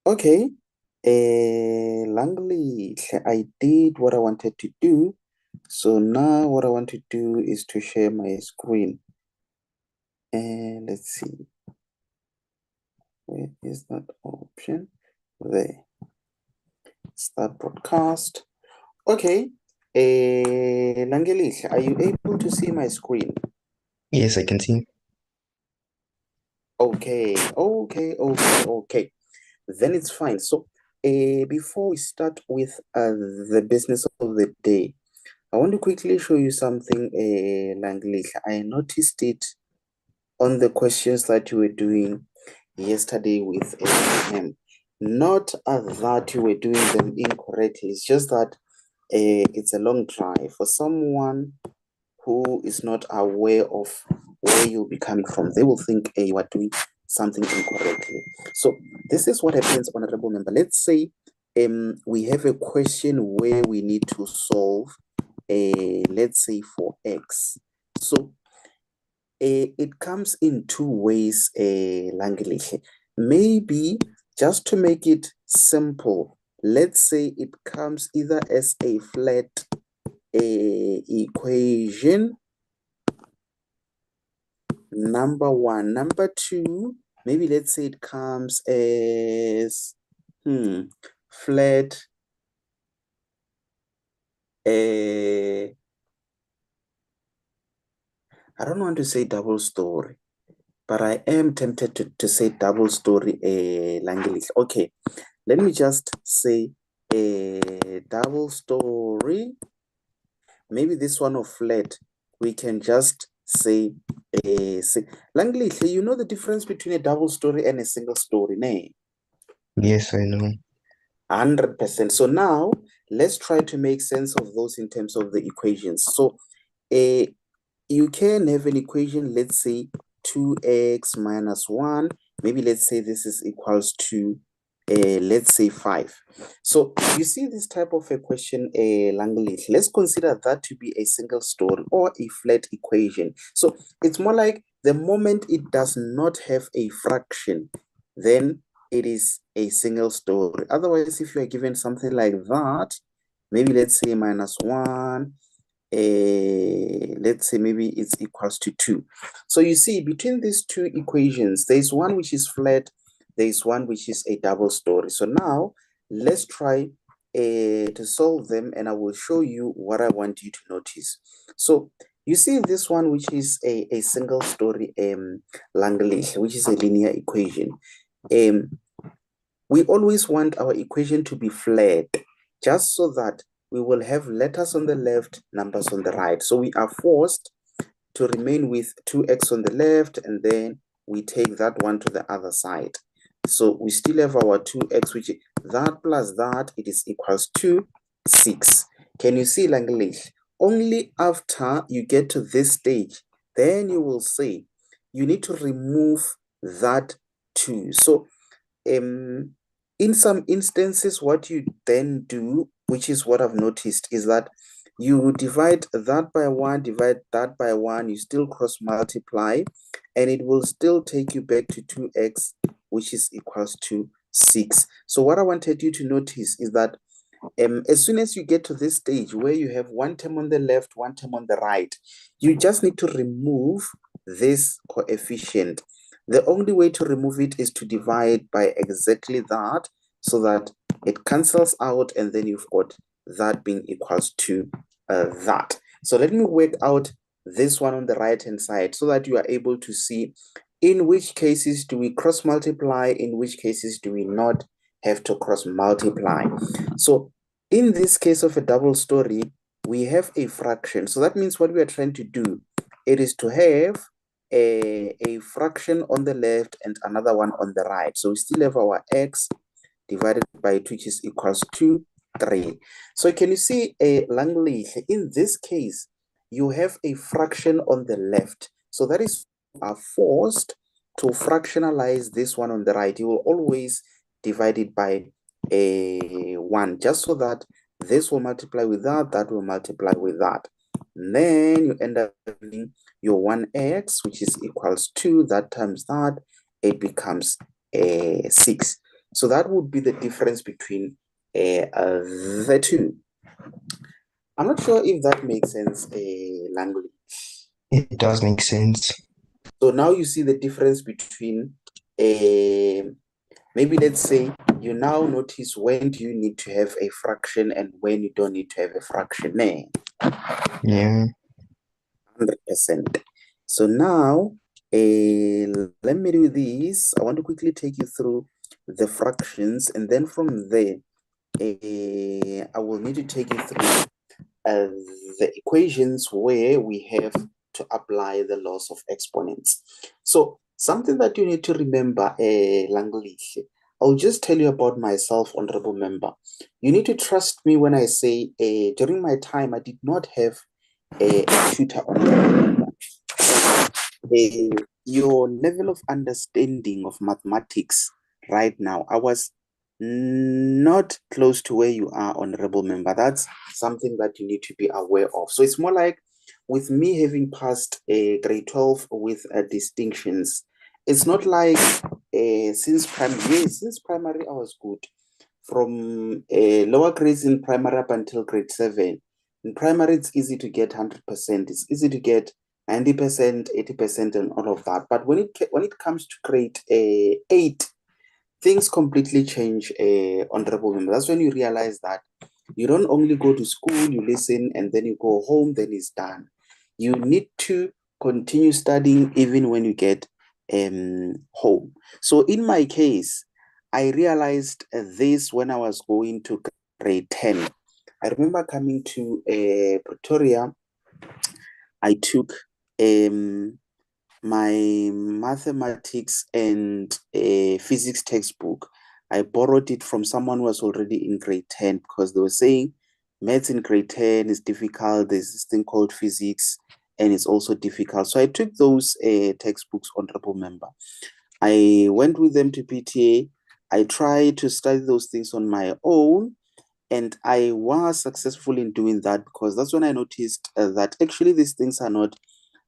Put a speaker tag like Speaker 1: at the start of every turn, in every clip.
Speaker 1: Okay, Langelihle, I did what I wanted to do. So now what I want to do is to share my screen. And let's see, where is that option? There, start broadcast. Okay, Langelihle, are you able to see my screen?
Speaker 2: Yes, I can see.
Speaker 1: Okay. Then it's fine. So, before we start with the business of the day, I want to quickly show you something, Langelihle. I noticed it on the questions that you were doing yesterday with him. Not that you were doing them incorrectly, it's just that it's a long try. For someone who is not aware of where you'll be coming from, they will think you are doing something incorrectly. So this is what happens, honorable member. Let's say we have a question where we need to solve, let's say for x. So it comes in two ways, Langelihle. Maybe just to make it simple, let's say it comes either as a flat equation, number one. Number two, maybe let's say it comes as flat I don't want to say double story, but I am tempted to say double story Langelihle. Okay, let me just say a double story. Maybe this one of flat, we can just say Langelihle, you know the difference between a double story and a single story, nay?
Speaker 2: Yes, I know.
Speaker 1: 100%. So now let's try to make sense of those in terms of the equations. So you can have an equation, let's say 2x minus 1. Maybe let's say this is equals to, let's say 5. So you see this type of a question, Langelihle, let's consider that to be a single story or a flat equation. So it's more like the moment it does not have a fraction, then it is a single story. Otherwise, if you are given something like that, maybe let's say minus 1, let's say maybe it's equals to 2. So you see between these two equations, there's one which is flat, there's one which is a double story. So now let's try to solve them, and I will show you what I want you to notice. So you see this one, which is a single story Langelihle, which is a linear equation. We always want our equation to be flat, just so that we will have letters on the left, numbers on the right. So we are forced to remain with 2x on the left, and then we take that one to the other side. So we still have our 2x, which that plus that, it is equals to 6. Can you see, Langelihle? Only after you get to this stage, then you will say you need to remove that 2. So in some instances, what you then do, which is what I've noticed, is that you divide that by 1, divide that by 1, you still cross multiply, and it will still take you back to 2x, which is equals to 6. So what I wanted you to notice is that as soon as you get to this stage where you have one term on the left, one term on the right, you just need to remove this coefficient. The only way to remove it is to divide by exactly that, so that it cancels out, and then you've got that being equals to that. So let me work out this one on the right hand side so that you are able to see in which cases do we cross multiply, in which cases do we not have to cross multiply. So in this case of a double story, we have a fraction. So that means what we are trying to do, it is to have a fraction on the left and another one on the right. So we still have our x divided by 2, which is equals to 3. So can you see a Langelihle? In this case, you have a fraction on the left. So that is, you are forced to fractionalize this one on the right. You will always divide it by a 1, just so that this will multiply with that, that will multiply with that. And then you end up having your 1x, which is equals to that times that, it becomes 6. So that would be the difference between the two. I'm not sure if that makes sense, Langley.
Speaker 2: It does make sense.
Speaker 1: So now you see the difference between, maybe let's say you now notice when do you need to have a fraction and when you don't need to have a fraction.
Speaker 2: Yeah.
Speaker 1: 100%. So now, let me do this. I want to quickly take you through the fractions, and then from there, I will need to take you through the equations where we have to apply the laws of exponents. So something that you need to remember, Langelihle, I'll just tell you about myself, honorable member. You need to trust me when I say during my time, I did not have a tutor, honorable member. Your level of understanding of mathematics right now, I was not close to where you are, honorable member. That's something that you need to be aware of. So it's more like with me having passed grade 12 with distinctions, it's not like since primary I was good. From lower grades in primary up until grade 7. In primary, it's easy to get 100%. It's easy to get 90%, 80%, and all of that. But when it comes to grade 8, things completely change, honorable member. That's when you realize that you don't only go to school, you listen, and then you go home, then it's done. You need to continue studying even when you get home. So in my case, I realized this when I was going to grade 10. I remember coming to Pretoria. I took my mathematics and physics textbook. I borrowed it from someone who was already in grade 10 because they were saying maths in grade 10 is difficult. There's this thing called physics and it's also difficult. So I took those textbooks, honorable member. I went with them to PTA. I tried to study those things on my own, and I was successful in doing that because that's when I noticed that actually these things are not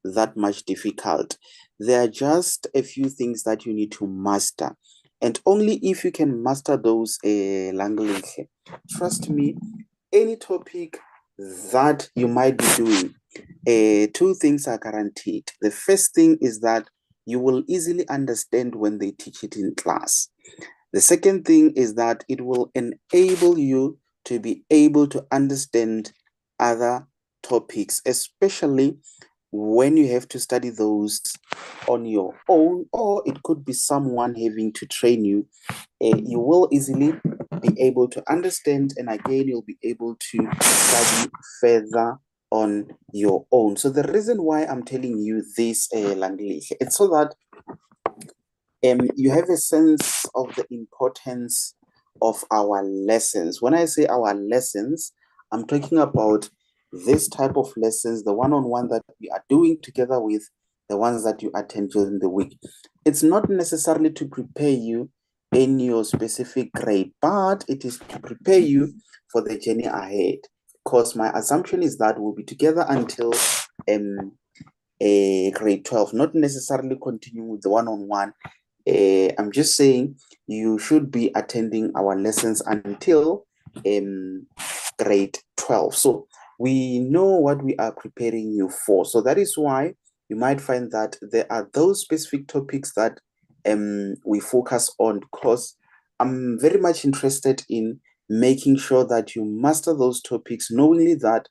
Speaker 1: that much difficult. There are just a few things that you need to master. And only if you can master those language, trust me, any topic that you might be doing, two things are guaranteed. The first thing is that you will easily understand when they teach it in class. The second thing is that it will enable you to be able to understand other topics, especially when you have to study those on your own, or it could be someone having to train you. You will easily be able to understand, and again, you'll be able to study further on your own. So the reason why I'm telling you this, Langelihle, it's so that you have a sense of the importance of our lessons. When I say our lessons, I'm talking about this type of lessons, the one-on-one that we are doing together with the ones that you attend during the week. It's not necessarily to prepare you in your specific grade, but it is to prepare you for the journey ahead. Because my assumption is that we'll be together until grade 12, not necessarily continue with the one-on-one. I'm just saying you should be attending our lessons until grade 12. So we know what we are preparing you for. So that is why you might find that there are those specific topics that we focus on, because I'm very much interested in making sure that you master those topics, knowingly that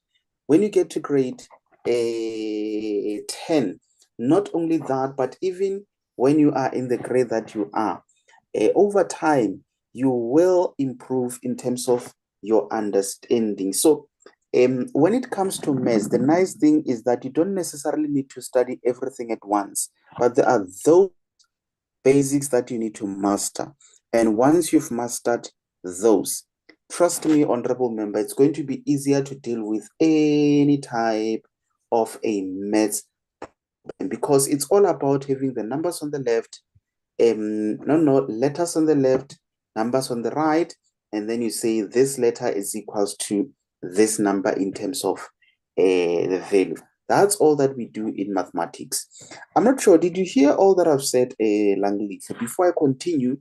Speaker 1: when you get to grade 10, not only that, but even when you are in the grade that you are, over time, you will improve in terms of your understanding. So when it comes to maths, the nice thing is that you don't necessarily need to study everything at once, but there are those basics that you need to master. And once you've mastered those, trust me, honorable member, it's going to be easier to deal with any type of a maths, because it's all about having the numbers on the left, letters on the left, numbers on the right, and then you say this letter is equals to this number in terms of the value. That's all that we do in mathematics. I'm not sure, did you hear all that I've said, Langelihle? Before I continue,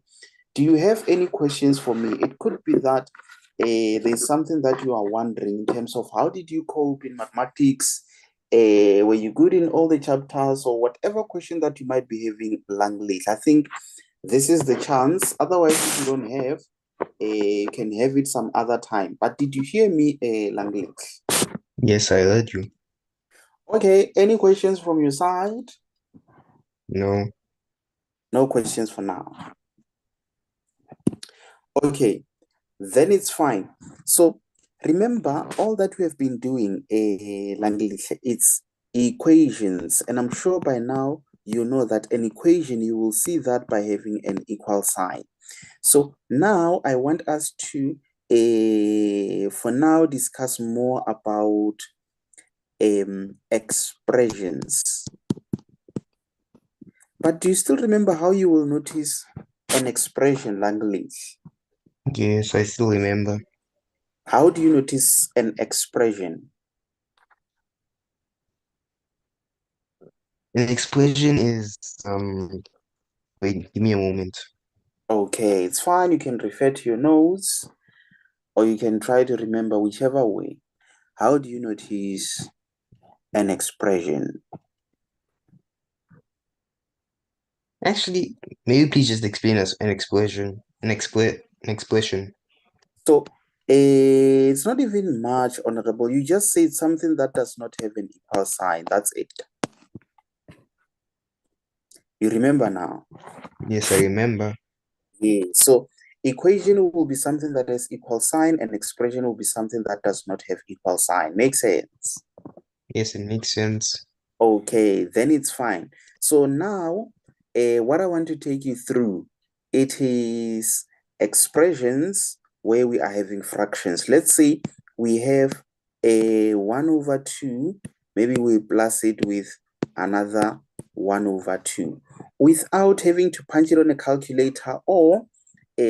Speaker 1: Do you have any questions for me? It could be that there's something that you are wondering in terms of how did you cope in mathematics? Were you good in all the chapters, or whatever question that you might be having, Langelihle? I think this is the chance. Otherwise, if you don't have, you can have it some other time. But did you hear me, Langelihle?
Speaker 2: Yes, I heard you.
Speaker 1: Okay, any questions from your side?
Speaker 2: No.
Speaker 1: No questions for now. Okay, then it's fine. So remember, all that we have been doing, Langelihle, it's equations. And I'm sure by now you know that an equation, you will see that by having an equal sign. So now I want us to, for now, discuss more about expressions. But do you still remember how you will notice an expression, Langelihle?
Speaker 2: Yes, I still remember.
Speaker 1: How do you notice an expression?
Speaker 2: An expression is wait, give me a moment.
Speaker 1: Okay, it's fine. You can refer to your notes, or you can try to remember, whichever way. How do you notice an expression?
Speaker 2: Actually, maybe please just explain us an expression. An expression.
Speaker 1: So it's not even much, honorable. You just said something that does not have an equal sign. That's it. You remember now?
Speaker 2: Yes, I remember.
Speaker 1: Yeah. So equation will be something that has equal sign, and expression will be something that does not have equal sign. Makes sense?
Speaker 2: Yes, it makes sense.
Speaker 1: Okay, then it's fine. So now, what I want to take you through, it is expressions where we are having fractions. Let's say we have a 1 over 2, maybe we plus it with another 1 over 2, without having to punch it on a calculator or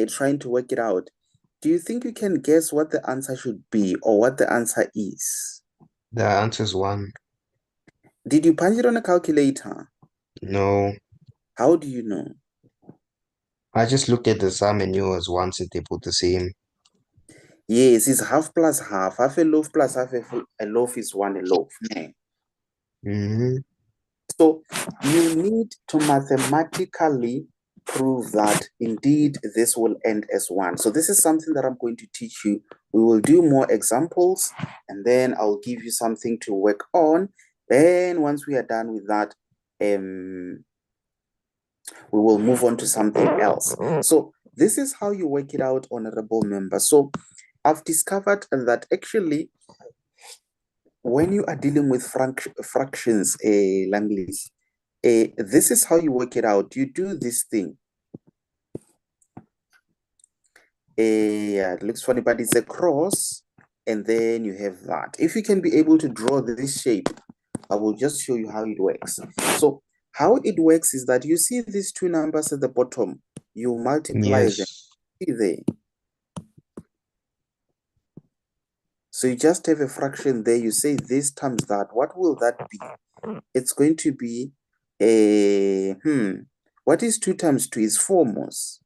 Speaker 1: trying to work it out. Do you think you can guess what the answer should be or what the answer is?
Speaker 2: The answer is 1.
Speaker 1: Did you punch it on a calculator?
Speaker 2: No.
Speaker 1: How do you know?
Speaker 2: I just looked at the sum and knew it was 1 since they both the same.
Speaker 1: Yes, it's half plus half. Half a loaf plus half a loaf is one a loaf. Ne?
Speaker 2: Mm-hmm.
Speaker 1: So you need to mathematically prove that indeed this will end as 1. So this is something that I'm going to teach you. We will do more examples, and then I'll give you something to work on. Then once we are done with that, we will move on to something else. So this is how you work it out, honorable member. So I've discovered that actually when you are dealing with fractions, Langelihle, this is how you work it out. You do this thing. Yeah, it looks funny, but it's a cross, and then you have that. If you can be able to draw this shape, I will just show you how it works. So how it works is that you see these two numbers at the bottom, you multiply them.
Speaker 2: Yes.
Speaker 1: See there. So you just have a fraction there. You say this times that. What will that be? It's going to be a, what is 2 times 2 is 4 most.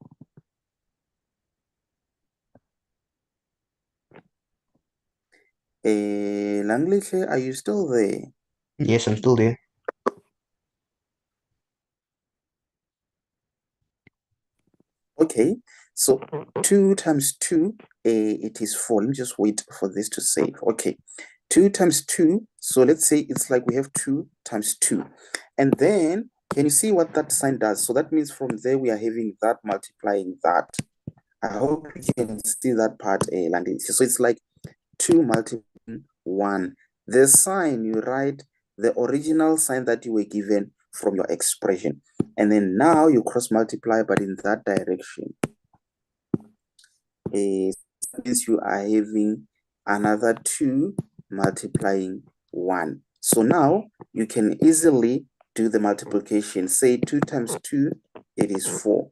Speaker 1: Langelihle, are you still there?
Speaker 2: Yes, I'm still there.
Speaker 1: Okay, so 2 times 2, it is 4. Let me just wait for this to save. Okay, 2 times 2, so let's say it's like we have 2 times 2. And then, can you see what that sign does? So that means from there we are having that multiplying that. I hope you can see that part, Langelihle. So it's like 2 multiplying 1. The sign, you write the original sign that you were given from your expression. And then now you cross multiply, but in that direction. That means you are having another 2 multiplying 1. So now you can easily do the multiplication. Say 2 times 2, it is 4.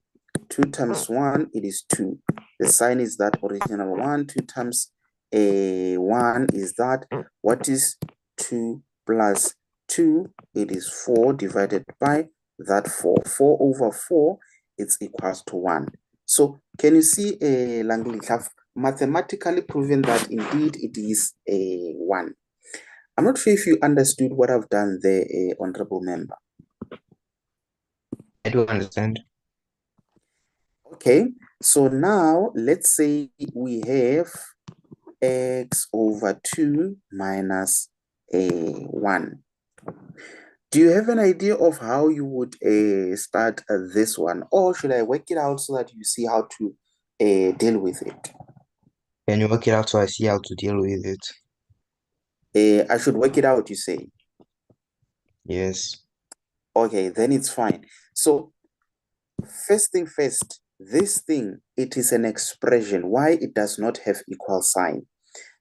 Speaker 1: 2 times 1, it is 2. The sign is that original 1. 2 times 1 is that. What is 2 plus 2? It is 4 divided by that 4. 4 over 4, it's equals to 1. So can you see a Langelihle? Have mathematically proven that indeed it is a 1. I'm not sure if you understood what I've done there, honorable member.
Speaker 2: I do understand.
Speaker 1: Okay, so now let's say we have x over 2 minus a 1. Do you have an idea of how you would start this one, or should I work it out so that you see how to deal with it?
Speaker 2: Can you work it out so I see how to deal with it?
Speaker 1: I should work it out, you say?
Speaker 2: Yes.
Speaker 1: Okay, then it's fine. So first thing first, this thing, it is an expression. Why it does not have equal sign?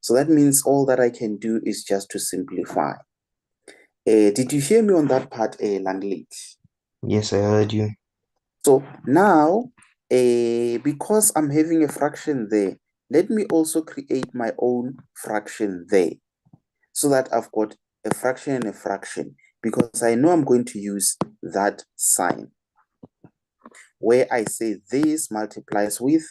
Speaker 1: So that means all that I can do is just to simplify. Did you hear me on that part, Langelihle?
Speaker 2: Yes, I heard you.
Speaker 1: So now, because I'm having a fraction there, let me also create my own fraction there so that I've got a fraction and a fraction because I know I'm going to use that sign where I say this multiplies with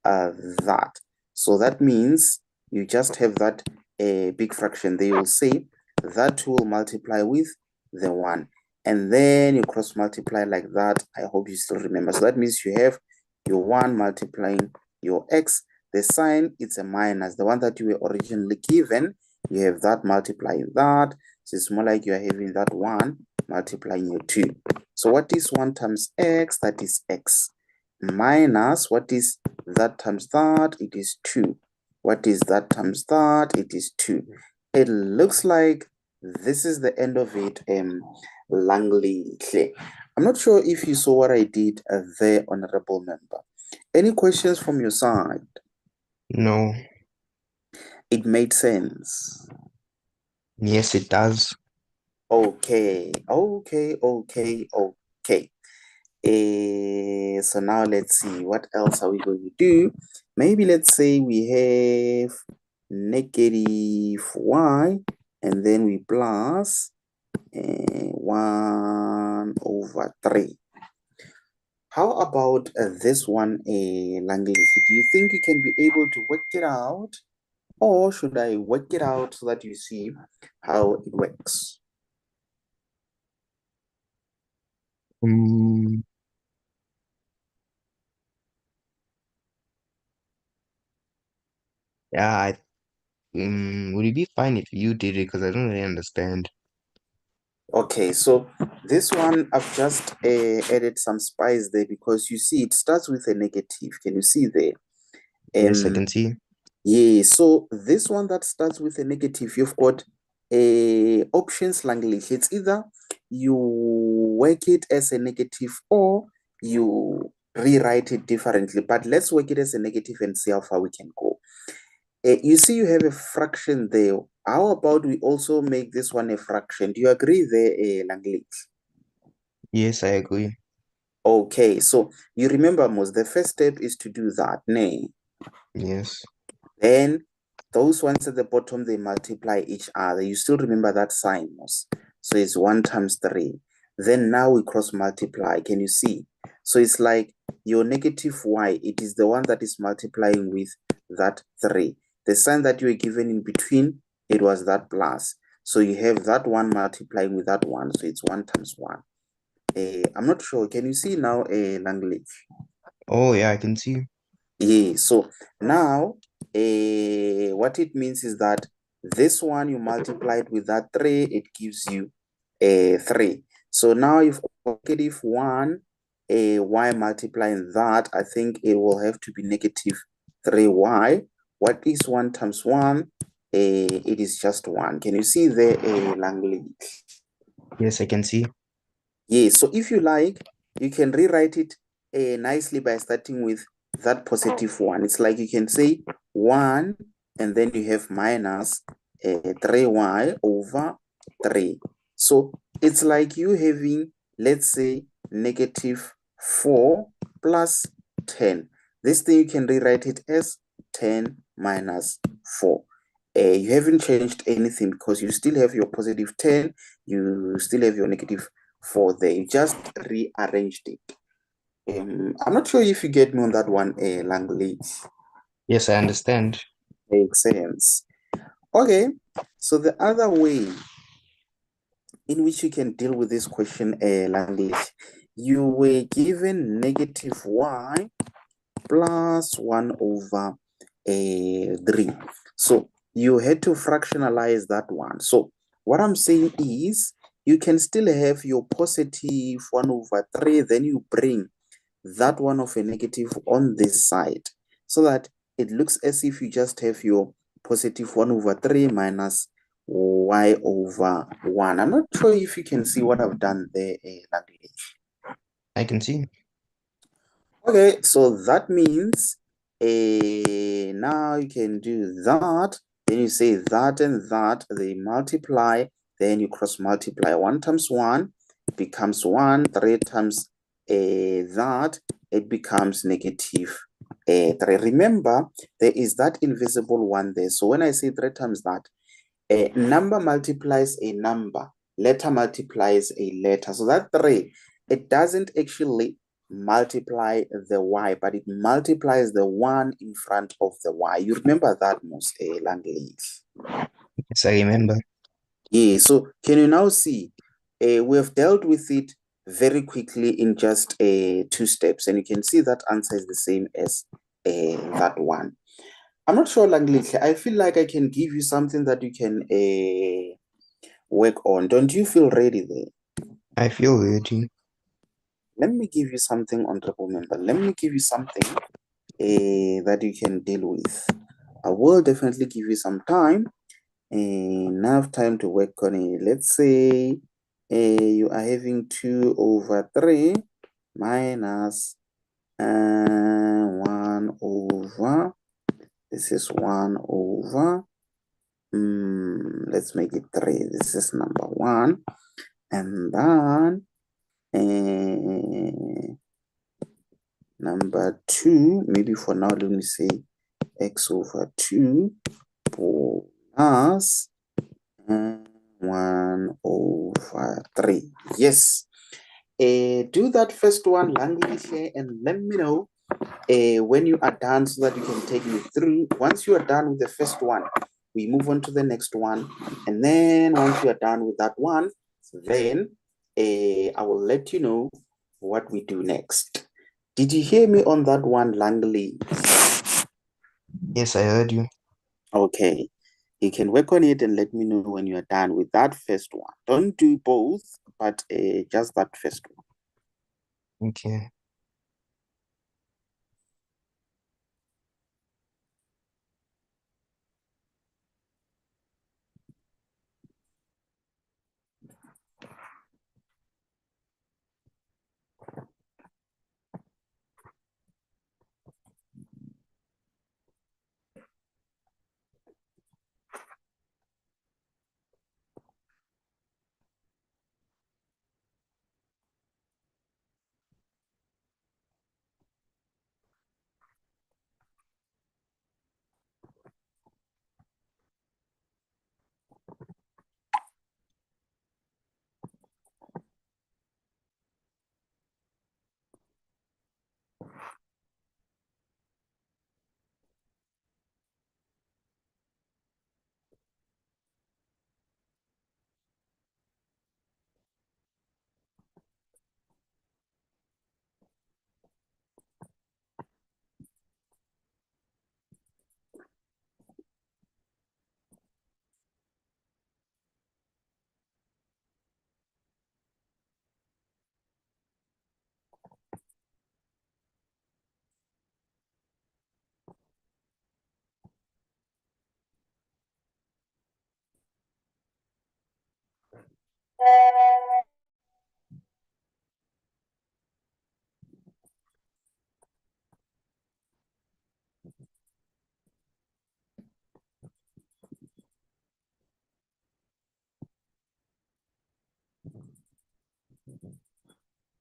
Speaker 1: that. So that means you just have that big fraction. They will say that will multiply with the 1. And then you cross multiply like that. I hope you still remember. So that means you have your 1 multiplying your x. The sign, it's a minus. The one that you were originally given, you have that multiplying that. So it's more like you are having that 1 multiplying your 2. So what is 1 times x? That is x. Minus, what is that times that? It is 2. What is that times that? It is 2. It looks like this is the end of it, Langelihle. I'm not sure if you saw what I did there, honorable member. Any questions from your side?
Speaker 2: No.
Speaker 1: It made sense.
Speaker 2: Yes, it does.
Speaker 1: Okay. So now let's see, what else are we going to do? Maybe let's say we have negative y and then we plus 1 over 3. How about this one, Langelihle? Do you think you can be able to work it out? Or should I work it out so that you see how it works?
Speaker 2: Mm, yeah, would it be fine if you did it? Because I don't really understand.
Speaker 1: Okay, so this one I've just added some spice there because you see it starts with a negative. Can you see there?
Speaker 2: Yes, I can see.
Speaker 1: Yeah, so this one that starts with a negative, you've got options Langelihle. It's either you work it as a negative or you rewrite it differently. But let's work it as a negative and see how far we can go. You see you have a fraction there. How about we also make this one a fraction? Do you agree there, Langelihle?
Speaker 2: Yes, I agree.
Speaker 1: Okay, so you remember, most the first step is to do that, nay.
Speaker 2: Yes.
Speaker 1: Then those ones at the bottom, they multiply each other. You still remember that sign, most. So it's 1 times 3. Then now we cross multiply. Can you see? So it's like your negative y, it is the one that is multiplying with that 3. The sign that you were given in between, it was that plus. So you have that one multiplying with that one. So it's 1 times 1. I'm not sure. Can you see now, Langelihle?
Speaker 2: Oh, yeah, I can see.
Speaker 1: Yeah, so now what it means is that this one you multiplied with that 3, it gives you a 3. So now if negative 1, y multiplying that, I think it will have to be negative 3y. What is 1 times 1? It is just 1. Can you see the Langelihle?
Speaker 2: Yes, I can see.
Speaker 1: Yes, so if you like, you can rewrite it nicely by starting with that positive 1. It's like you can say 1 and then you have minus 3y over 3. So it's like you having, let's say, negative 4 plus 10. This thing you can rewrite it as 10 minus 4. You haven't changed anything because you still have your positive 10, you still have your negative 4 there. You just rearranged it. I'm not sure if you get me on that one, Langelihle.
Speaker 2: Yes, I understand.
Speaker 1: Makes sense. Okay, so the other way in which you can deal with this question, Langelihle, you were given negative y plus 1 over 3. So you had to fractionalize that one. So what I'm saying is you can still have your positive 1 over 3, then you bring that one of a negative on this side so that it looks as if you just have your positive 1 over 3 minus y over 1. I'm not sure if you can see what I've done there, Langelihle.
Speaker 2: I can see.
Speaker 1: Okay, so that means now you can do that. Then you say that and that, they multiply, then you cross multiply. 1 times 1 becomes 1, 3 times that, it becomes negative 3. Remember, there is that invisible one there. So when I say 3 times that, a number multiplies a number, letter multiplies a letter. So that 3, it doesn't actually multiply the y, but it multiplies the 1 in front of the y. You remember that, most Langelihle?
Speaker 2: Yes, I remember.
Speaker 1: Yeah, so can you now see? We have dealt with it very quickly in just 2 steps, and you can see that answer is the same as that one. I'm not sure, Langelihle. I feel like I can give you something that you can work on. Don't you feel ready there?
Speaker 2: I feel ready.
Speaker 1: Let me give you something, honorable member. Let me give you something that you can deal with. I will definitely give you some time, enough time to work on it. Let's say you are having 2 over 3 minus 1 over, this is 1 over, let's make it 3. This is number 1. And then number 2, maybe for now, let me say x over 2 plus 1 over 3. Yes. Do that first one, Langelihle, and let me know when you are done so that you can take me through. Once you are done with the first one, we move on to the next one. And then once you are done with that one, then I will let you know what we do next. Did you hear me on that one, Langley?
Speaker 2: Yes, I heard you.
Speaker 1: Okay. You can work on it and let me know when you are done with that first one. Don't do both, but just that first one.
Speaker 2: Okay.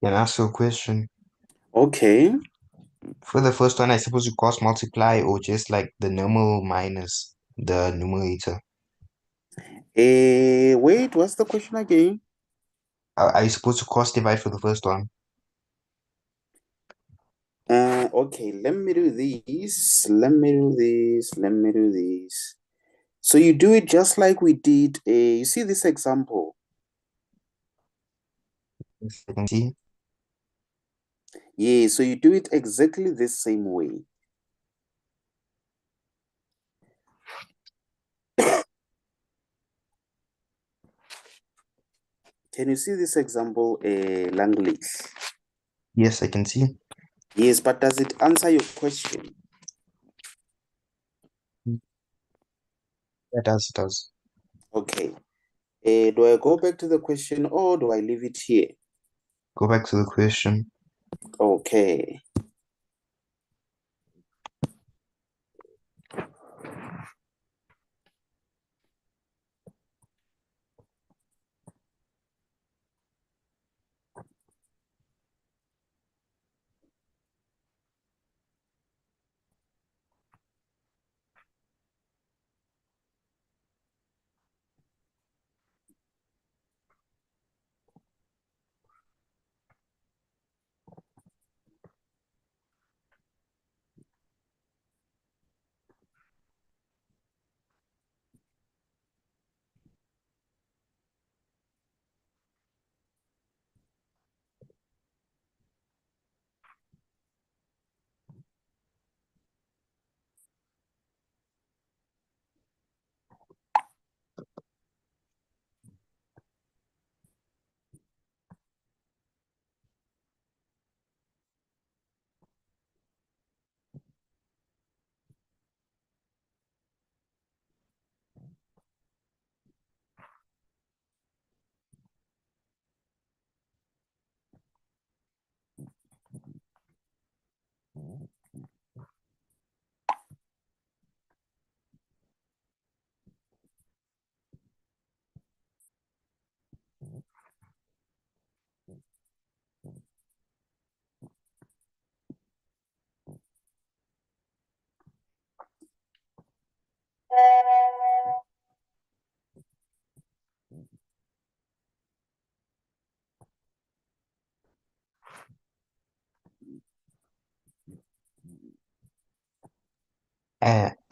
Speaker 2: Can I ask you a question?
Speaker 1: Okay.
Speaker 2: For the first one, I suppose you cross multiply or just like the normal minus the numerator.
Speaker 1: Wait, what's the question again?
Speaker 2: Are you supposed to cross divide for the first one?
Speaker 1: Okay, let me do this. Let me do this. Let me do this. So you do it just like we did. You see this example?
Speaker 2: Yes, I can see.
Speaker 1: Yeah, so you do it exactly the same way. Can you see this example, Langelihle?
Speaker 2: Yes, I can see.
Speaker 1: Yes, but does it answer your question?
Speaker 2: It does, it does.
Speaker 1: Okay. Do I go back to the question or do I leave it here?
Speaker 2: Go back to the question.
Speaker 1: Okay.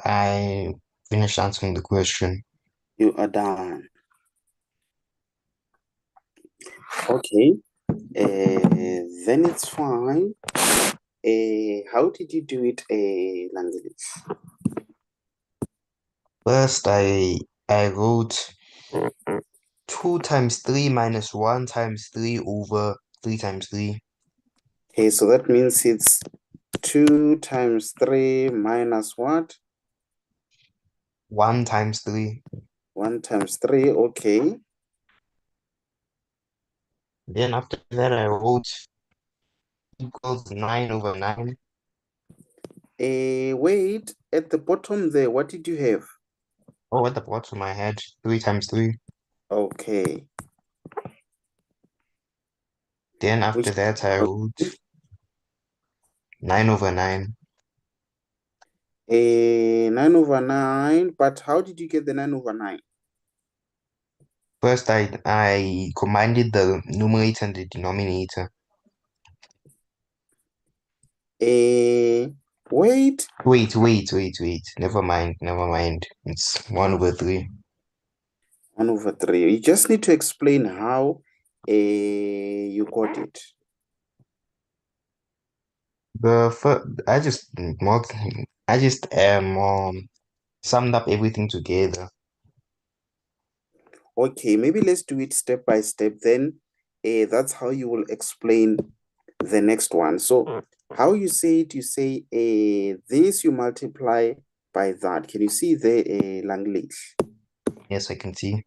Speaker 2: I finished answering the question.
Speaker 1: You are done. Okay. Then it's fine. How did you do it, Langelihle?
Speaker 2: First, I wrote 2 times 3 minus 1 times 3 over 3 times 3.
Speaker 1: Okay, so that means it's 2 times 3 minus what?
Speaker 2: 1 times 3.
Speaker 1: 1 times 3, okay.
Speaker 2: Then after that, I wrote equals 9 over 9.
Speaker 1: Wait, at the bottom there, what did you have?
Speaker 2: Oh, at the bottom, I had 3 times 3.
Speaker 1: Okay.
Speaker 2: Then after
Speaker 1: Which
Speaker 2: that, I wrote 9 over 9.
Speaker 1: 9 over 9, but how did you get the 9 over 9?
Speaker 2: First, I combined the numerator and the denominator.
Speaker 1: Eh, Wait,
Speaker 2: Wait. Never mind, never mind. It's 1 over 3.
Speaker 1: 1 over 3. You just need to explain how you got it.
Speaker 2: The first, I just summed up everything together.
Speaker 1: Okay, maybe let's do it step by step. Then that's how you will explain the next one. So how you say it, you say this you multiply by that. Can you see the language?
Speaker 2: Yes, I can see.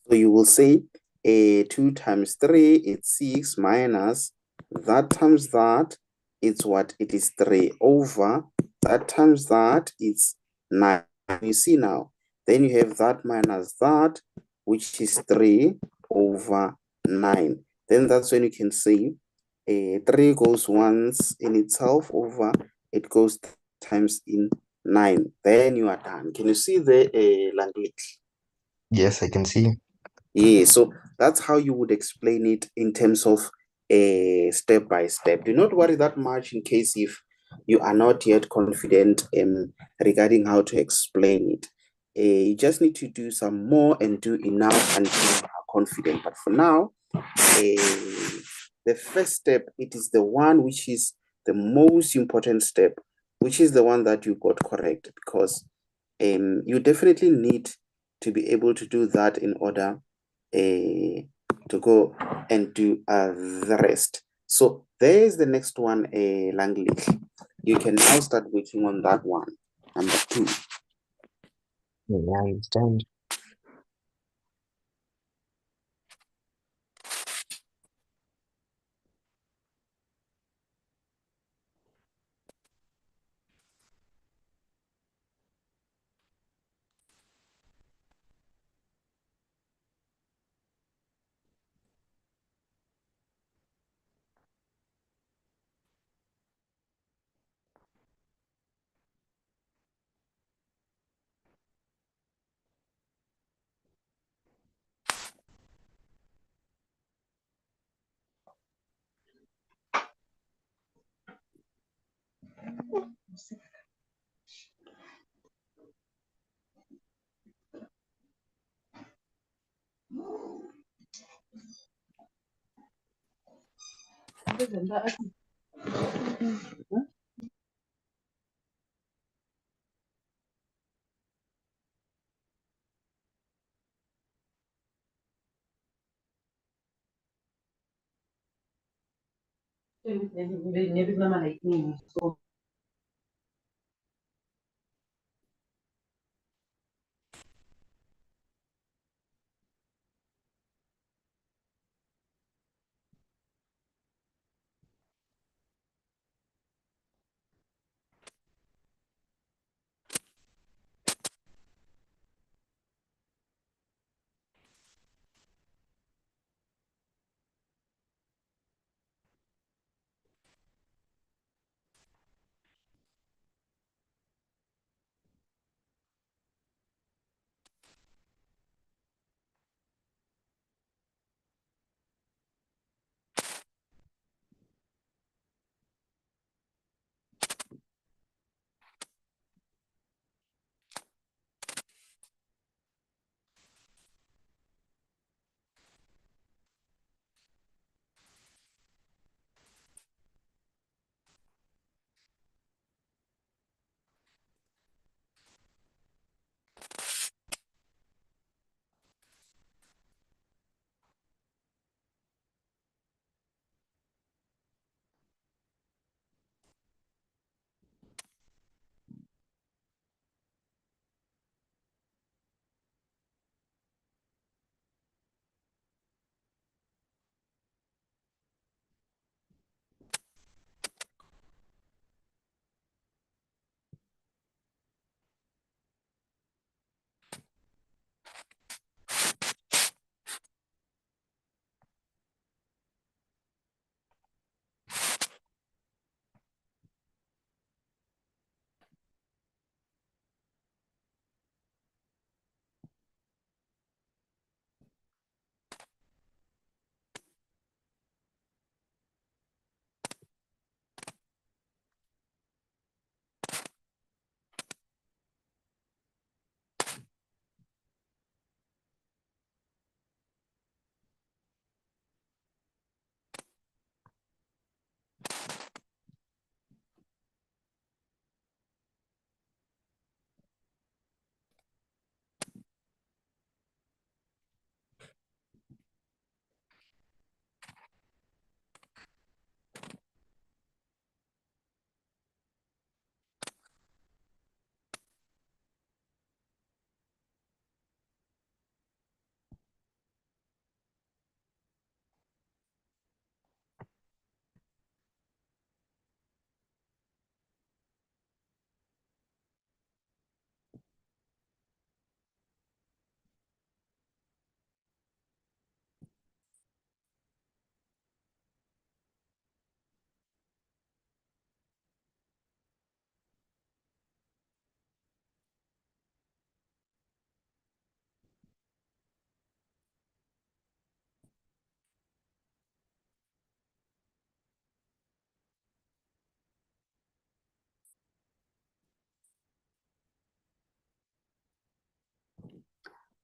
Speaker 1: So you will say 2 times 3, it's 6 minus that times that, it's what? It is 3 over that times that, it's 9. You see now, then you have that minus that, which is 3 over 9. Then that's when you can say 3 goes once in itself over, it goes times in 9. Then you are done. Can you see the language?
Speaker 2: Yes, I can see.
Speaker 1: Yeah, so that's how you would explain it in terms of a step by step. Do not worry that much in case if you are not yet confident regarding how to explain it. You just need to do some more and do enough until you are confident. But for now, the first step, it is the one which is the most important step, which is the one that you got correct, because you definitely need to be able to do that in order to go and do the rest. So there is the next one, Langelihle. You can now start working on that one, number 2.
Speaker 2: Yeah, I understand.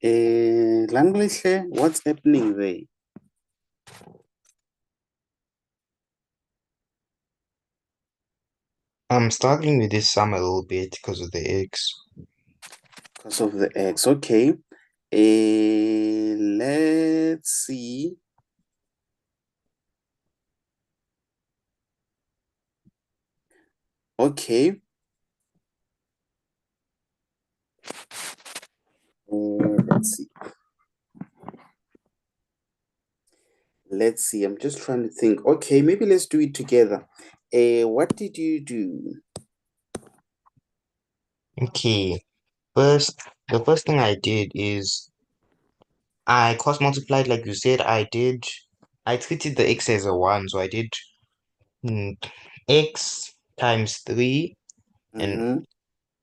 Speaker 1: Langelihle, what's happening there?
Speaker 2: I'm struggling with this sum a little bit because of the x.
Speaker 1: Because of the x, okay. Let's see. Okay. Let's see. Let's see. I'm just trying to think. Okay, maybe let's do it together. What did you do?
Speaker 2: Okay, the first thing I did is I cross multiplied like you said. I treated the x as a 1, so I did mm, x times 3, and
Speaker 1: Mm-hmm.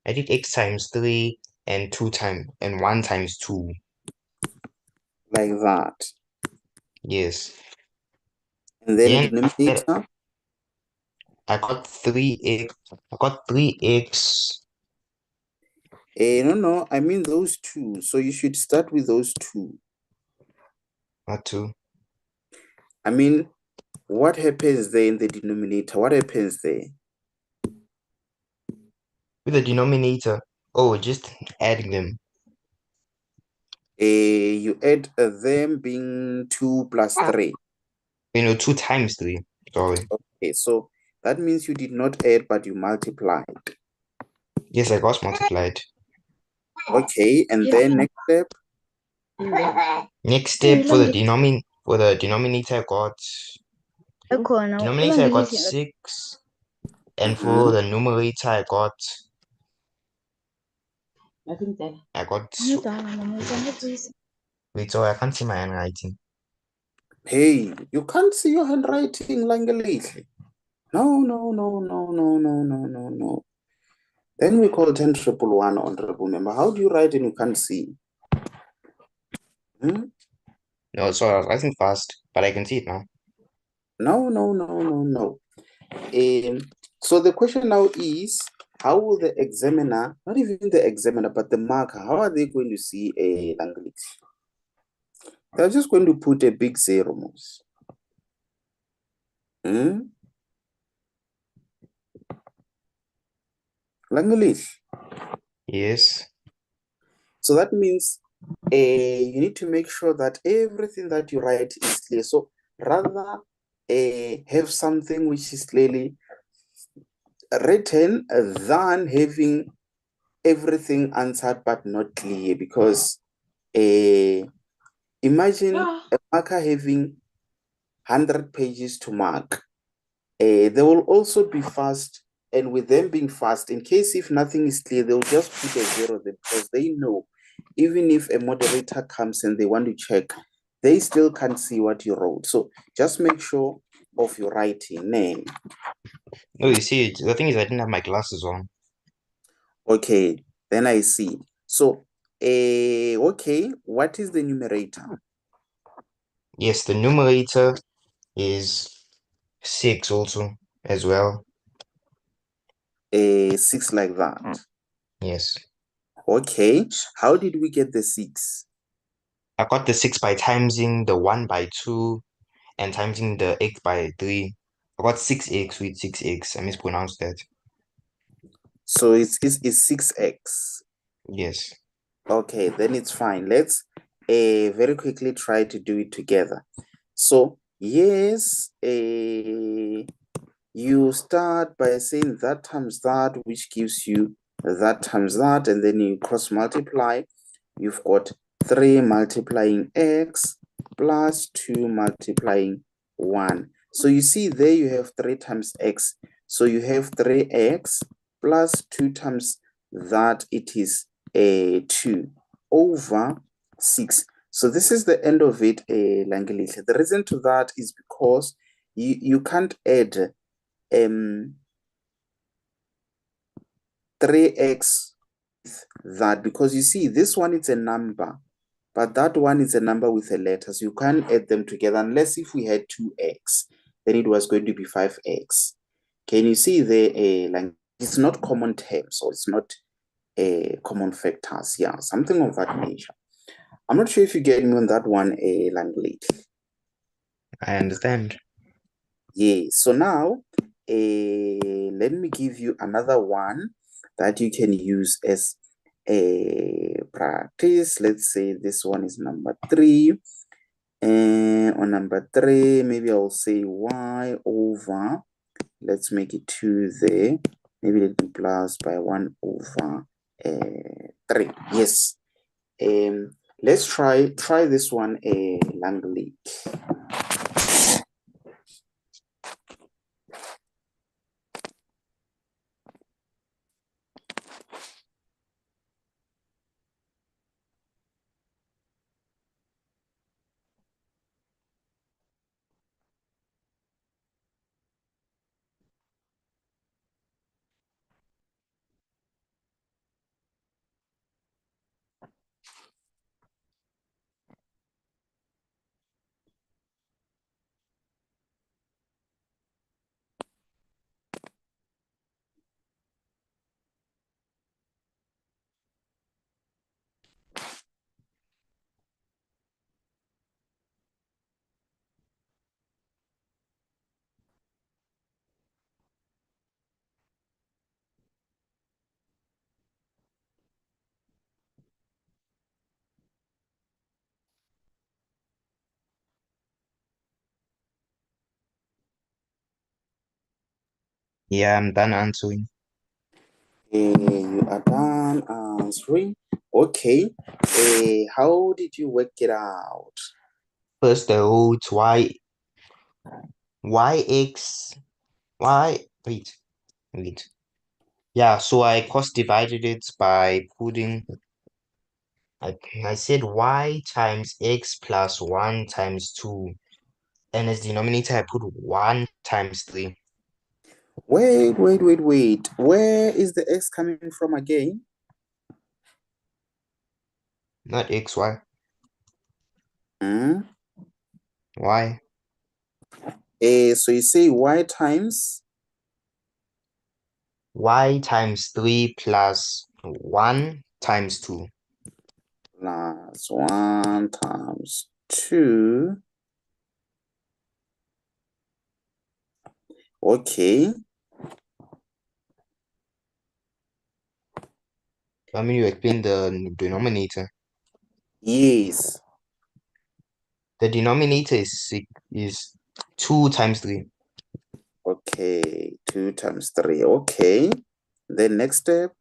Speaker 2: I did x times 3 and 1 times 2.
Speaker 1: Like that.
Speaker 2: Yes.
Speaker 1: And then
Speaker 2: Then
Speaker 1: denominator.
Speaker 2: I got 3x. I got 3x.
Speaker 1: No, I mean those two. So you should start with those two.
Speaker 2: Not 2.
Speaker 1: I mean, what happens there in the denominator? What happens there?
Speaker 2: With the denominator. Oh, just adding them.
Speaker 1: You add them being 2 plus 3.
Speaker 2: 2 times 3. Sorry.
Speaker 1: Okay, so that means you did not add, but you multiplied.
Speaker 2: Yes, I got multiplied.
Speaker 1: Okay, and then next step.
Speaker 2: Next step for the denominator I got 6, and for
Speaker 1: Mhm.
Speaker 2: the numerator I got wait, sorry, I can't see my handwriting.
Speaker 1: Hey, you can't see your handwriting, Langelihle. No, no, no, no, no, no, no, no, no. Then we call 10 triple one honorable member. How do you write and you can't see? Hmm?
Speaker 2: No, sorry, I was writing fast, but I can see it now.
Speaker 1: No, no, no, no, no. So the question now is, how will the examiner, not even the examiner, but the marker, how are they going to see a language? They're just going to put a big zero, Mos. Hmm? Language.
Speaker 2: Yes.
Speaker 1: So that means you need to make sure that everything that you write is clear. So rather have something which is clearly written than having everything answered but not clear, because imagine a marker having 100 pages to mark. They will also be fast, and with them being fast, in case if nothing is clear, they'll just put a zero there, because they know even if a moderator comes and they want to check, they still can't see what you wrote. So just make sure of your writing name.
Speaker 2: No, you see, the thing is I didn't have my glasses on.
Speaker 1: Okay, then I see. So, okay, what is the numerator?
Speaker 2: Yes, the numerator is 6 also as well.
Speaker 1: 6 like that.
Speaker 2: Yes.
Speaker 1: Okay, how did we get the 6?
Speaker 2: I got the 6 by timesing the 1 by 2 and timesing the x by 3. I got 6x with 6x. I mispronounced that.
Speaker 1: So it's 6x.
Speaker 2: Yes.
Speaker 1: Okay, then it's fine. Let's very quickly try to do it together. So, yes, you start by saying that times that, which gives you that times that, and then you cross multiply. You've got 3 multiplying x plus 2 multiplying 1. So you see there you have 3 times x. So you have 3x plus 2 times that, it is a 2 over 6. So this is the end of it, Langelihle. The reason to that is because you can't add 3x with that, because you see this one is a number, but that one is a number with a letter, so you can't add them together unless if we had 2x, then it was going to be 5x. Can you see there, like it's not common terms, so it's not common factors, yeah, something of that nature. I'm not sure if you get me on that one, Langelihle.
Speaker 2: I understand.
Speaker 1: Yes. So now, let me give you another one that you can use as a practice. Let's say this one is number 3. And on number 3, maybe I'll say y over, let's make it 2 there. Maybe let me plus by 1 over 3. Yes. Let's try this one, Langley.
Speaker 2: Yeah, I'm done answering.
Speaker 1: You are done answering. Okay. How did you work it out?
Speaker 2: First, the roots wait. Yeah, so I cost divided it by putting, I said y times x plus 1 times 2. And as denominator, I put 1 times 3,
Speaker 1: Wait. Where is the x coming from again?
Speaker 2: not x, y.
Speaker 1: Hmm?
Speaker 2: Y.
Speaker 1: So you say y times
Speaker 2: Y times 3 plus 1 times 2.
Speaker 1: plus 1 times 2. Okay.
Speaker 2: I mean, you explain the denominator.
Speaker 1: Yes.
Speaker 2: The denominator is 2 times 3.
Speaker 1: Okay. 2 times 3. Okay. Then next step.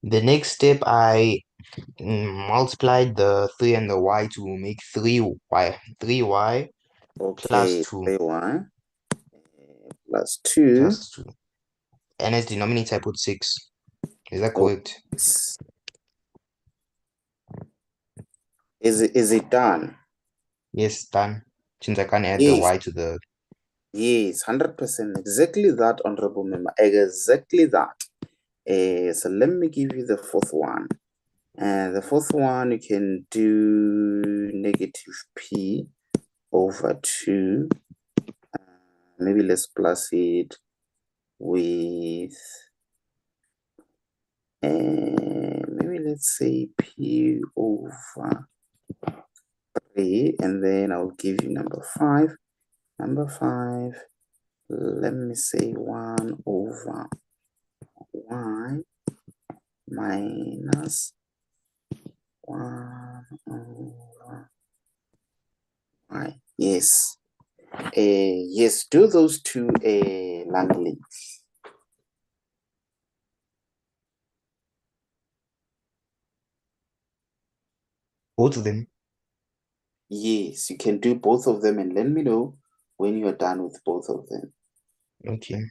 Speaker 2: The next step, I multiplied the 3 and the y to make 3y plus
Speaker 1: Okay.
Speaker 2: 2
Speaker 1: 3y plus 2.
Speaker 2: plus 2. And as denominator, I put 6. Is that
Speaker 1: Oh,
Speaker 2: correct?
Speaker 1: is it done?
Speaker 2: Yes, done. Since I can't add the
Speaker 1: Yes.
Speaker 2: y to the.
Speaker 1: Yes. 100%. Exactly that, honorable member. Exactly that. So let me give you the fourth one. And the fourth one, you can do negative p over 2. Maybe let's plus it with, maybe let's say p over 3. And then I'll give you number 5. Number 5, let me say 1 over y minus 1 over y. Yes. Yes, do those two Langley.
Speaker 2: Both of them.
Speaker 1: Yes, you can do both of them and let me know when you're done with both of them.
Speaker 2: Okay.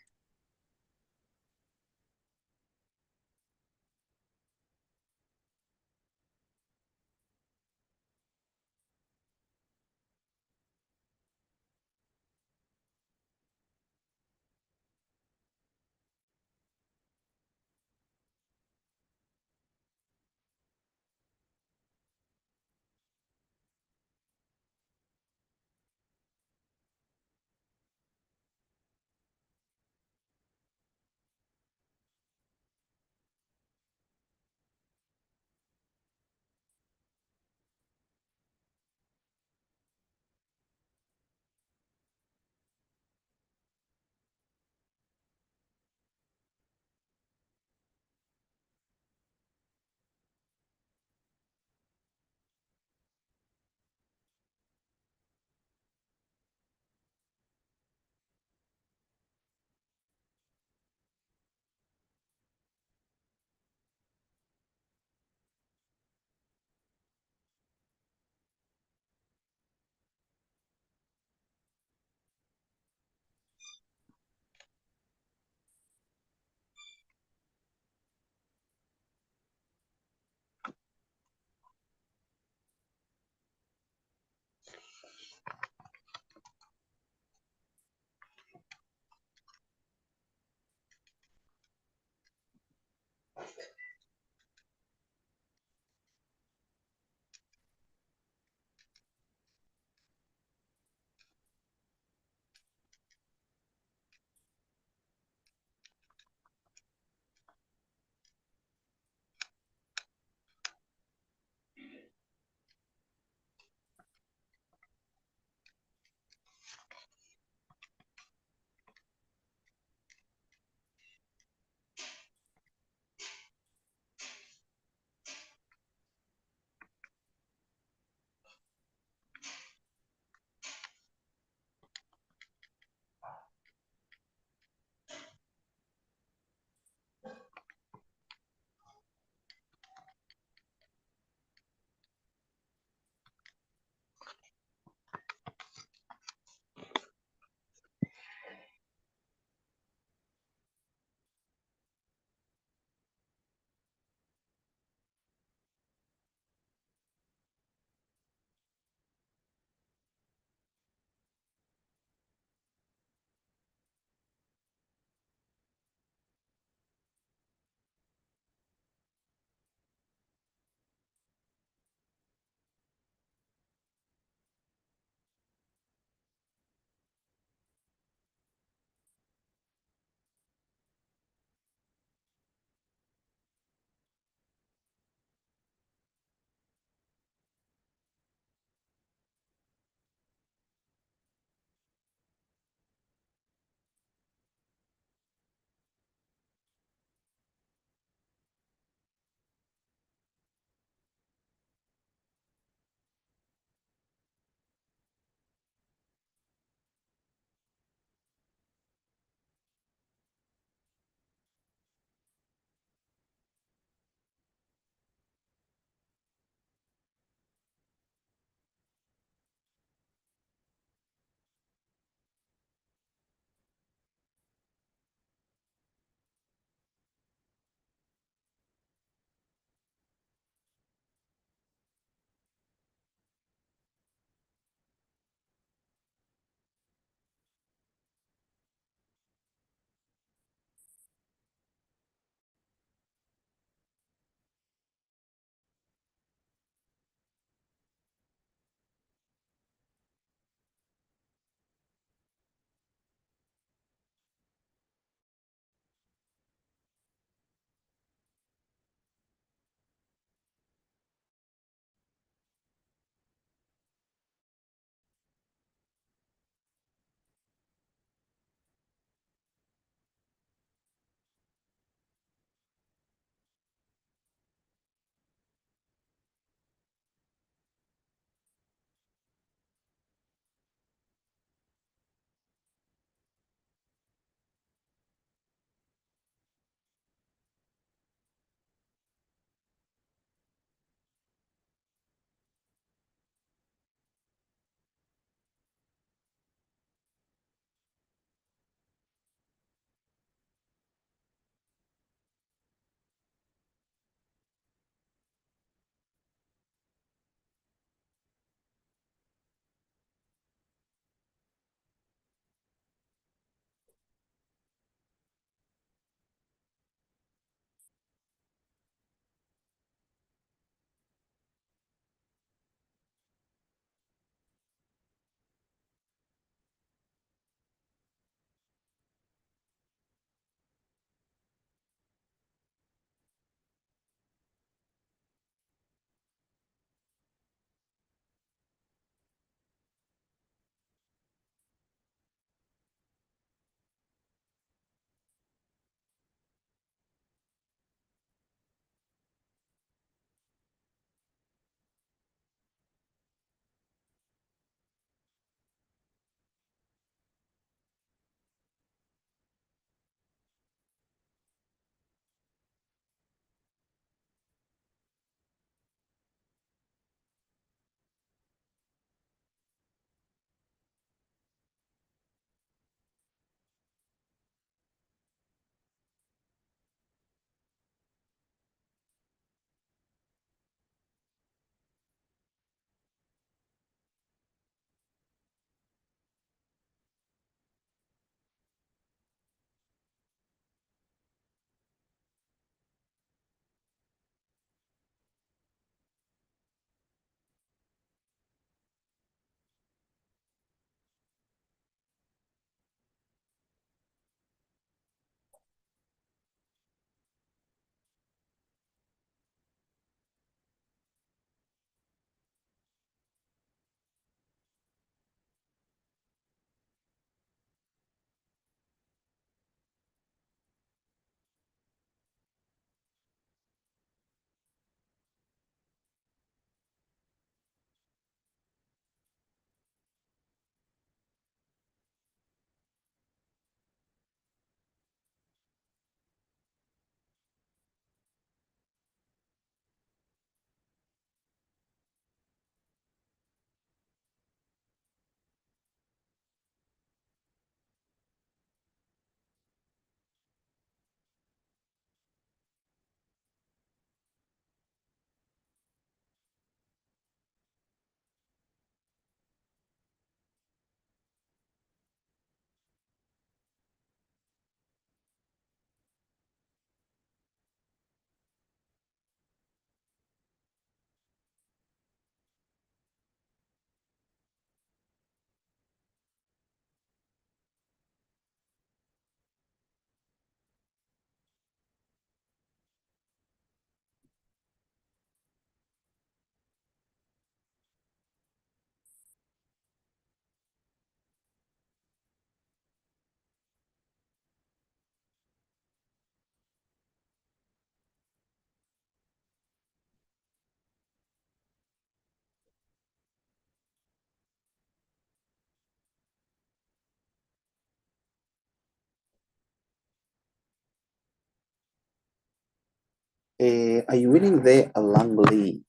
Speaker 1: Are you winning there, Langelihle?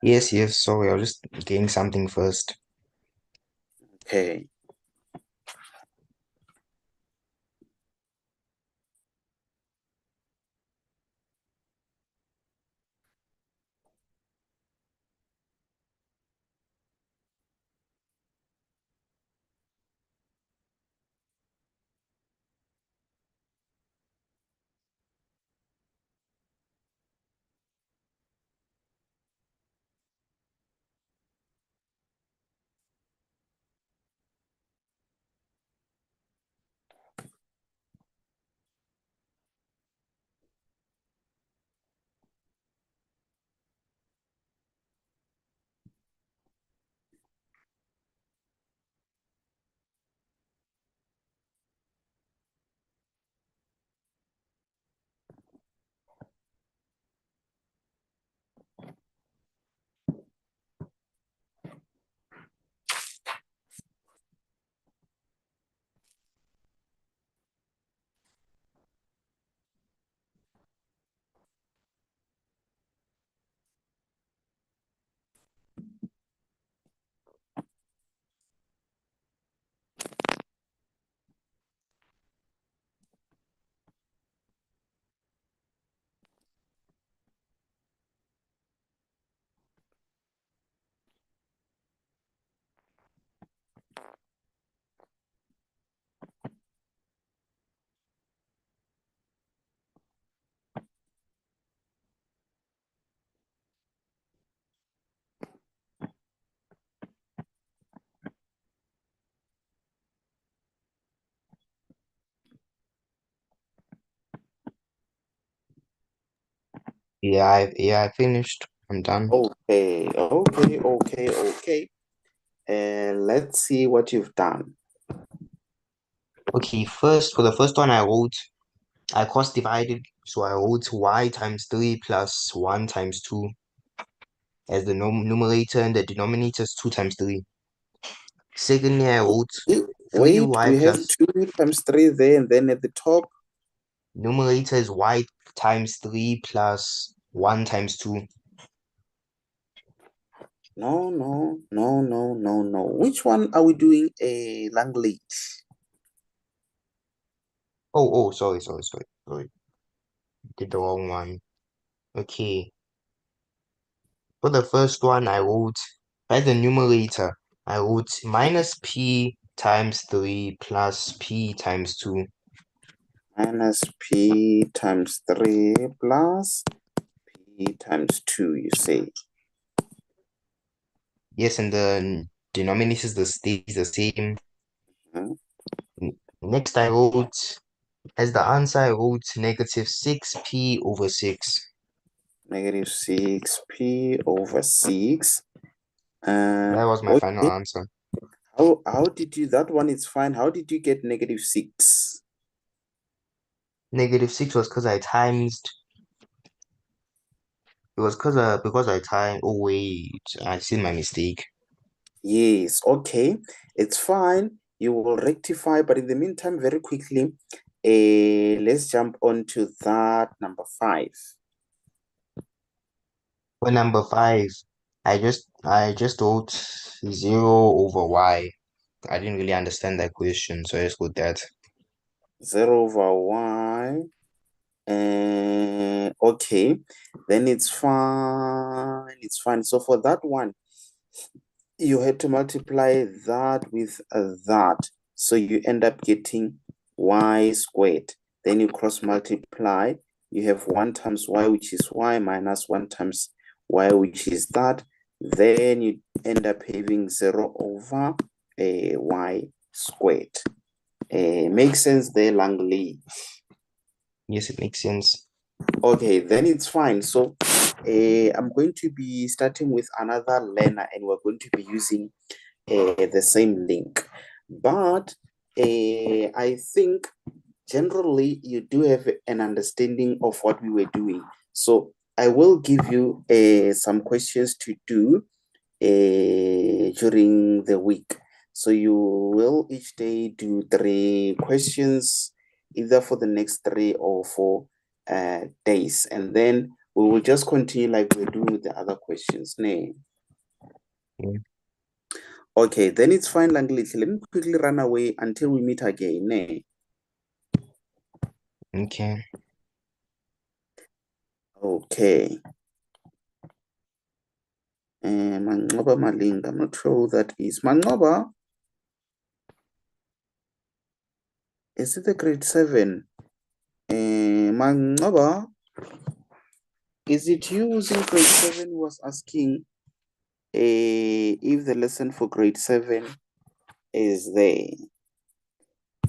Speaker 2: Yes, yes, sorry, I was just getting something first.
Speaker 1: Okay.
Speaker 2: Yeah, I finished. I'm done.
Speaker 1: Okay. And let's see what you've done.
Speaker 2: Okay, first for the first one I cross divided, so I wrote y times 3 plus 1 times 2 as the numerator, and the denominator is 2 times 3. Secondly, I wrote
Speaker 1: Wait,
Speaker 2: 3y
Speaker 1: we have
Speaker 2: plus
Speaker 1: 2 times 3 there, and then at the top.
Speaker 2: numerator is y times 3 plus 1 times 2.
Speaker 1: No. Which one are we doing a language?
Speaker 2: Oh, sorry. Did the wrong one. Okay. For the first one, I wrote, as the numerator, I wrote minus p times 3 plus p times 2.
Speaker 1: Minus p times 3 plus p times 2, you say.
Speaker 2: Yes, and the denominator is stays the same.
Speaker 1: Hmm?
Speaker 2: Next, I wrote, as the answer, I wrote negative 6p over 6.
Speaker 1: Negative 6p over 6.
Speaker 2: That was my final
Speaker 1: Okay.
Speaker 2: answer.
Speaker 1: How did you, that one is fine. How did you get negative 6?
Speaker 2: Negative 6 was because I times. It was because I timed. Oh wait, I see my mistake.
Speaker 1: Yes, okay. It's fine. You will rectify, but in the meantime, very quickly, let's jump on to that number 5.
Speaker 2: For number 5, I just wrote 0 over y. I didn't really understand that question, so I just put that.
Speaker 1: 0 over y. Okay, then it's fine. It's fine. So for that one, you had to multiply that with that. So you end up getting y squared. Then you cross multiply. You have 1 times y, which is y, minus 1 times y, which is that. Then you end up having 0 over y squared. Makes sense there, Langley?
Speaker 2: Yes, it makes sense.
Speaker 1: Okay, then it's fine. So I'm going to be starting with another learner, and we're going to be using the same link. But I think generally you do have an understanding of what we were doing. So I will give you some questions to do during the week. So you will each day do 3 questions either for the next 3 or 4 days, and then we will just continue like we're doing with the other questions. Nay.
Speaker 2: Yeah.
Speaker 1: Okay, then it's fine, Langelihle. Let me quickly run away until we meet again. Nay.
Speaker 2: Okay.
Speaker 1: Okay. Mangoba Malinga, I'm not sure who that is. Mangoba? Is it the grade 7? Mangoba? Is it you who's in grade 7 who was asking if the lesson for grade 7 is there?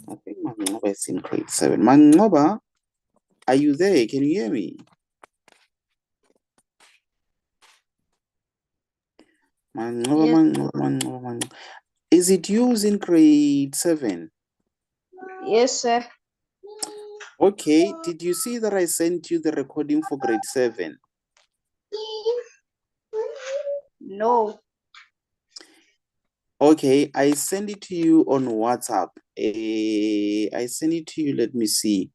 Speaker 1: I think Mangoba is in grade 7. Mangoba, are you there? Can you hear me? Mangoba,
Speaker 3: Yes.
Speaker 1: Mangoba. Is it you who's in grade 7?
Speaker 3: Yes, sir.
Speaker 1: Okay, did you see that I sent you the recording for grade 7?
Speaker 3: No.
Speaker 1: Okay, I send it to you on WhatsApp. I send it to you, let me see.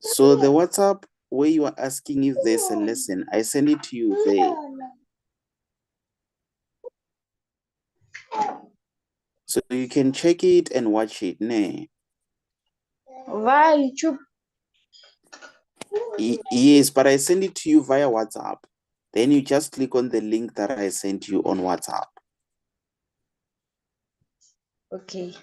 Speaker 1: So the WhatsApp where you are asking if there's a lesson, I send it to you there. So you can check it and watch it. Nah.
Speaker 3: Via YouTube.
Speaker 1: Yes, but I send it to you via WhatsApp. Then you just click on the link that I sent you on WhatsApp.
Speaker 3: Okay.